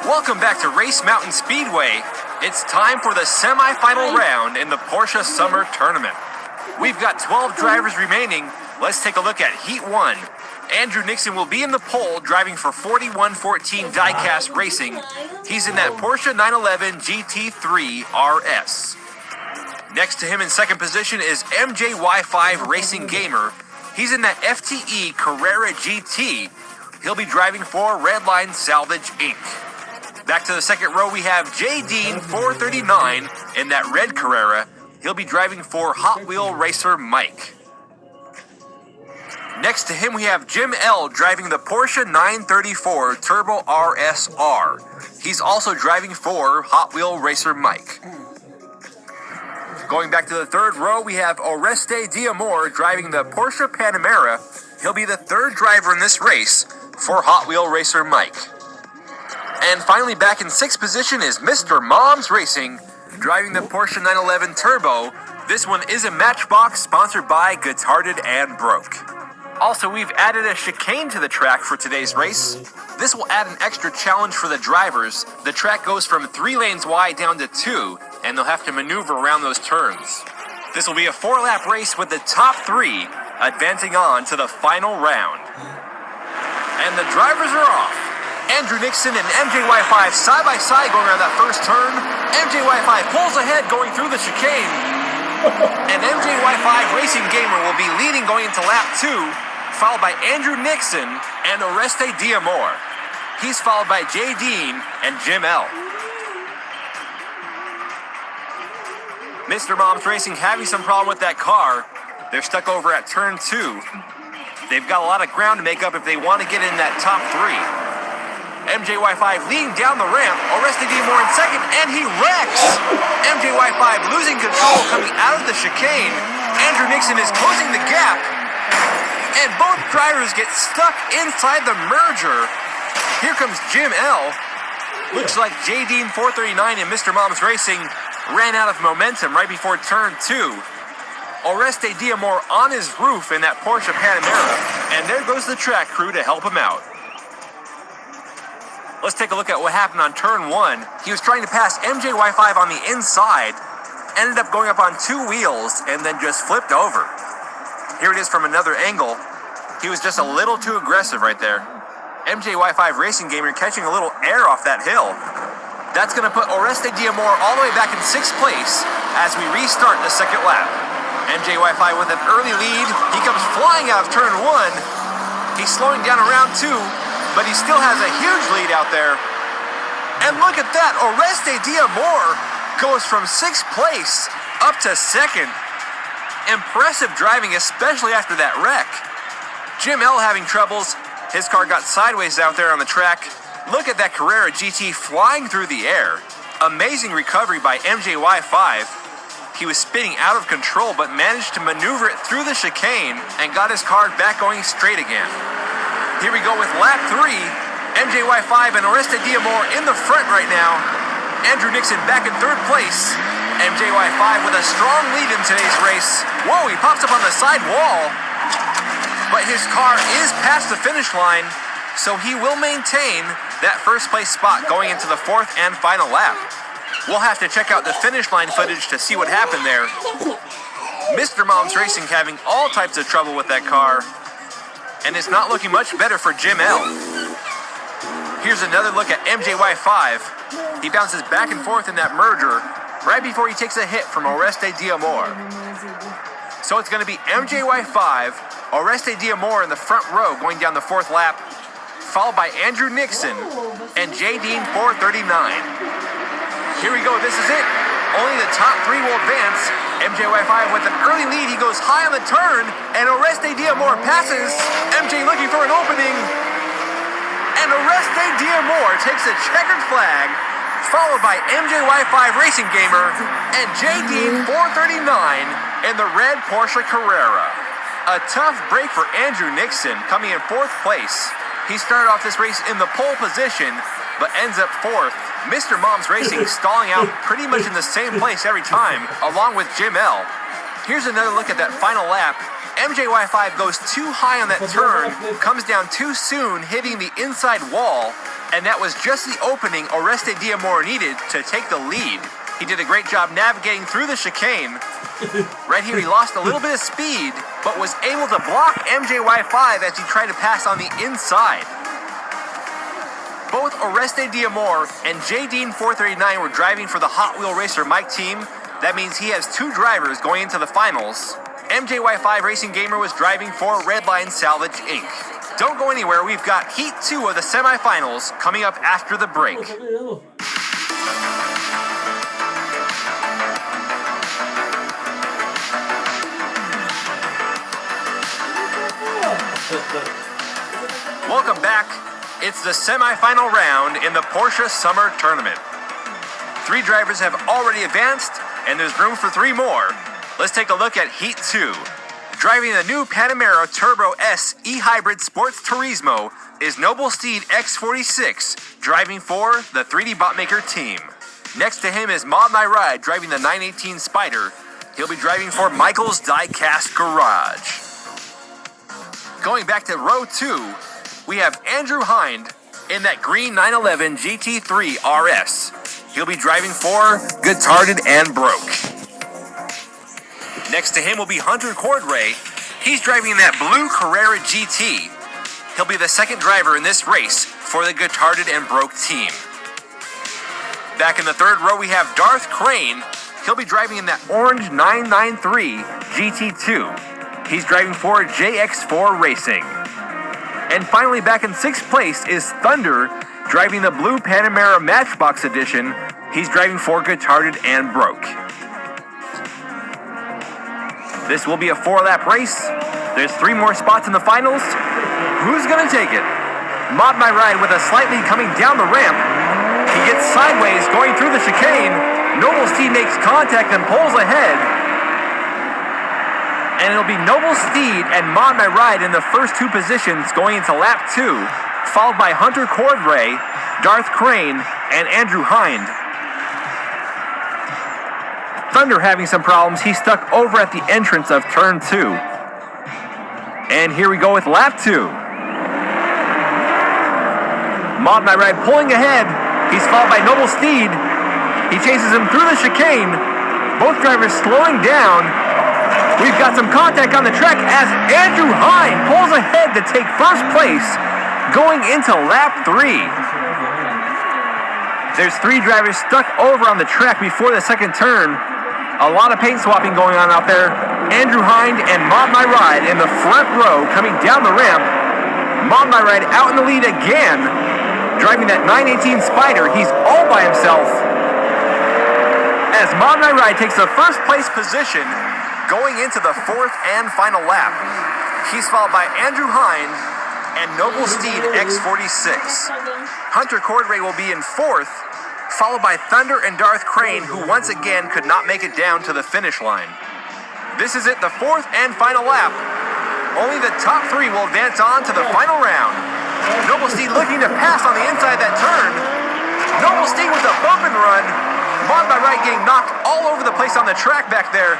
Welcome back to Race Mountain Speedway. It's time for the semi-final round in the Porsche Summer Tournament. We've got 12 drivers remaining. Let's take a look at Heat 1. Andrew Nixon will be in the pole driving for 4114 Diecast Racing. He's in that Porsche 911 GT3 RS. Next to him in second position is MJY5 Racing Gamer. He's in that FTE Carrera GT. He'll be driving for Redline Salvage Inc. Back to the second row, we have J. Dean 439 in that red Carrera. He'll be driving for Hot Wheel Racer Mike. Next to him, we have Jim L. driving the Porsche 934 Turbo RSR. He's also driving for Hot Wheel Racer Mike. Going back to the third row, we have Oreste Diamore driving the Porsche Panamera. He'll be the third driver in this race for Hot Wheel Racer Mike. And finally, back in sixth position is Mr. Moms Racing, driving the Porsche 911 Turbo. This one is a Matchbox sponsored by Guitarded and Broke. Also, we've added a chicane to the track for today's race. This will add an extra challenge for the drivers. The track goes from 3 lanes wide down to 2, and they'll have to maneuver around those turns. This will be a 4-lap race with the top 3 advancing on to the final round. And the drivers are off. Andrew Nixon and MJY5 side by side going around that first turn. MJY5 pulls ahead going through the chicane. And MJY5 Racing Gamer will be leading going into lap 2, followed by Andrew Nixon and Oreste Diamore. He's followed by J. Dean and Jim L. Mr. Moms Racing having some problem with that car. They're stuck over at turn 2. They've got a lot of ground to make up if they want to get in that top 3. MJY5 leading down the ramp, Oreste Diamore in second, and he wrecks! MJY5 losing control coming out of the chicane. Andrew Nixon is closing the gap, and both drivers get stuck inside the merger. Here comes Jim L. Looks like J. Dean 439 and Mr. Moms Racing ran out of momentum right before turn 2. Oreste Diamore on his roof in that Porsche Panamera, and there goes the track crew to help him out. Let's take a look at what happened on turn 1. He was trying to pass MJY5 on the inside, ended up going up on 2 wheels, and then just flipped over. Here it is from another angle. He was just a little too aggressive right there. MJY5 Racing Gamer catching a little air off that hill. That's going to put Oreste Diamore all the way back in 6th place as we restart the second lap. MJY5 with an early lead. He comes flying out of turn 1. He's slowing down around 2. But he still has a huge lead out there. And look at that, Oreste Diamore goes from 6th place up to 2nd. Impressive driving, especially after that wreck. Jim L having troubles. His car got sideways out there on the track. Look at that Carrera GT flying through the air. Amazing recovery by MJY5. He was spinning out of control, but managed to maneuver it through the chicane and got his car back going straight again. Here we go with lap 3. MJY5 and Oreste Diamore in the front right now. Andrew Nixon back in 3rd place. MJY5 with a strong lead in today's race. Whoa, he pops up on the side wall. But his car is past the finish line, so he will maintain that 1st place spot going into the 4th and final lap. We'll have to check out the finish line footage to see what happened there. Mr. Moms Racing having all types of trouble with that car. And it's not looking much better for Jim L. Here's another look at MJY5. He bounces back and forth in that merger right before he takes a hit from Oreste Diamore. So it's going to be MJY5, Oreste Diamore in the front row going down the 4th lap, followed by Andrew Nixon and J. Dean 439. Here we go, this is it. Only the top 3 will advance. MJY5 with an early lead. He goes high on the turn, and Oreste Diamore passes. MJ looking for an opening, and Oreste Diamore takes the checkered flag, followed by MJY5 Racing Gamer and JD 439 in the red Porsche Carrera. A tough break for Andrew Nixon, coming in 4th place. He started off this race in the pole position, but ends up 4th. Mr. Mom's Racing stalling out pretty much in the same place every time, along with Jim L. Here's another look at that final lap. MJY5 goes too high on that turn, comes down too soon, hitting the inside wall, and that was just the opening Oreste Diamore needed to take the lead. He did a great job navigating through the chicane. Right here, he lost a little bit of speed, but was able to block MJY5 as he tried to pass on the inside. Both Oreste Diamore and JD439 were driving for the Hot Wheel Racer Mike team. That means he has 2 drivers going into the finals. MJY5 Racing Gamer was driving for Redline Salvage Inc. Don't go anywhere, we've got Heat 2 of the semifinals coming up after the break. Welcome back. It's the semifinal round in the Porsche Summer Tournament. 3 drivers have already advanced, and there's room for 3 more. Let's take a look at Heat 2. Driving the new Panamera Turbo S E-Hybrid Sports Turismo is Noble Steed X46, driving for the 3D Botmaker team. Next to him is Mod My Ride, driving the 918 Spider. He'll be driving for Michael's Diecast Garage. Going back to row 2, we have Andrew Hind in that green 911 GT3 RS. He'll be driving for Guitarded and Broke. Next to him will be Hunter Cordray. He's driving that blue Carrera GT. He'll be the 2nd driver in this race for the Guitarded and Broke team. Back in the 3rd row, we have Darth Crane. He'll be driving in that orange 993 GT2. He's driving for JX4 Racing. And finally, back in 6th place is Thunder, driving the blue Panamera Matchbox Edition. He's driving for Guitarded and Broke. This will be a 4-lap race. There's 3 more spots in the finals. Who's gonna take it? Mod My Ride with a slight lead coming down the ramp. He gets sideways going through the chicane. Noble Steed makes contact and pulls ahead. And it'll be Noble Steed and Mod My Ride in the first 2 positions going into lap 2, followed by Hunter Cordray, Darth Crane, and Andrew Hind. Thunder having some problems. He's stuck over at the entrance of turn 2. And here we go with lap 2. Mod My Ride pulling ahead. He's followed by Noble Steed. He chases him through the chicane. Both drivers slowing down. We've got some contact on the track as Andrew Hind pulls ahead to take 1st place going into lap 3. There's 3 drivers stuck over on the track before the 2nd turn. A lot of paint swapping going on out there. Andrew Hind and Mod My Ride in the front row coming down the ramp. Mod My Ride out in the lead again, driving that 918 Spider. He's all by himself as Mod My Ride takes the 1st place position going into the 4th and final lap. He's followed by Andrew Hind and Noble Steed X46. Hunter Cordray will be in 4th, followed by Thunder and Darth Crane, who once again could not make it down to the finish line. This is it, the 4th and final lap. Only the top 3 will advance on to the final round. Noble Steed looking to pass on the inside that turn. Noble Steed with a bump and run. Mod My Ride getting knocked all over the place on the track back there.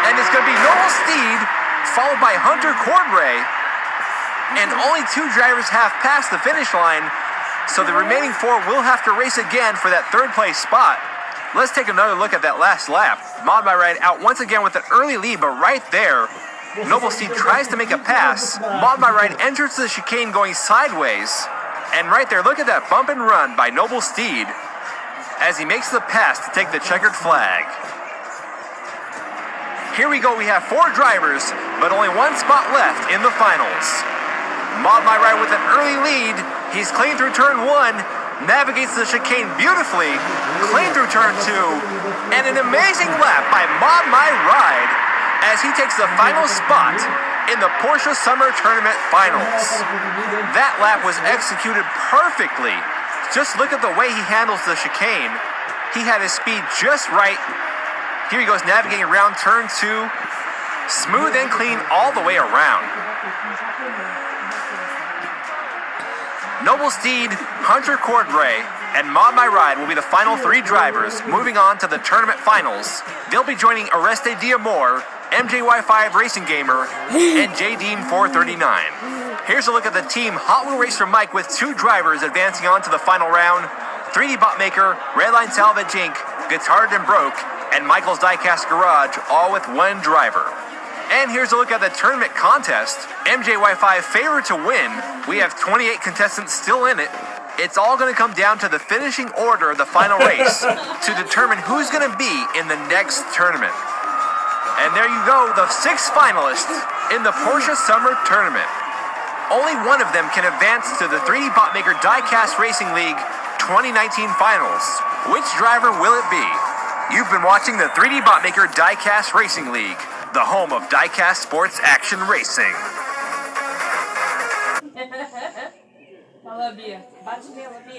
And it's going to be Noble Steed, followed by Hunter Cordray. And only 2 drivers have passed the finish line, so the remaining 4 will have to race again for that 3rd place spot. Let's take another look at that last lap. Mod My Ride out once again with an early lead, but right there, Noble Steed tries to make a pass. Mod My Ride enters the chicane going sideways. And right there, look at that bump and run by Noble Steed as he makes the pass to take the checkered flag. Here we go, we have 4 drivers, but only 1 spot left in the finals. Mod My Ride with an early lead. He's clean through turn 1, navigates the chicane beautifully, clean through turn 2, and an amazing lap by Mod My Ride as he takes the final spot in the Porsche Summer Tournament Finals. That lap was executed perfectly. Just look at the way he handles the chicane. He had his speed just right. Here he goes navigating around turn 2. Smooth and clean all the way around. Noble Steed, Hunter Cordray, and Mod My Ride will be the final 3 drivers moving on to the tournament finals. They'll be joining Areste Diamore, MJY5 Racing Gamer, and JDean 439. Here's a look at the team Hot Wheel Racer Mike with 2 drivers advancing on to the final round. 3D Bot Maker, Redline Salvage Inc., Guitared and Broke, and Michael's Diecast Garage, all with 1 driver. And here's a look at the tournament contest. MJY5 favored to win. We have 28 contestants still in it. It's all going to come down to the finishing order of the final race to determine who's going to be in the next tournament. And there you go, the 6 finalists in the Porsche Summer Tournament. Only one of them can advance to the 3D Botmaker Diecast Racing League 2019 Finals. Which driver will it be? You've been watching the 3D Botmaker Diecast Racing League, the home of diecast sports action racing. Fala, Bia. Bate nela, Bia.